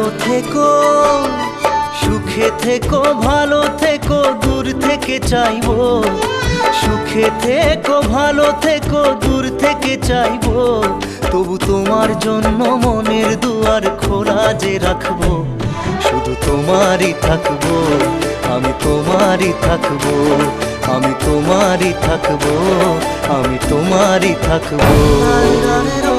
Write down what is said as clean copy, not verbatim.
ভালো থেকো, সুখে থেকো, ভালো থেকো, দূর থেকে চাইবো। সুখে থেকো, ভালো থেকো, দূর থেকে চাইবো। তবু তোমার জন্য মনের দুয়ার খোলা যে রাখবো। শুধু তোমারই থাকবো, আমি তোমারই থাকবো, আমি তোমারই থাকবো, আমি তোমারই থাকবো।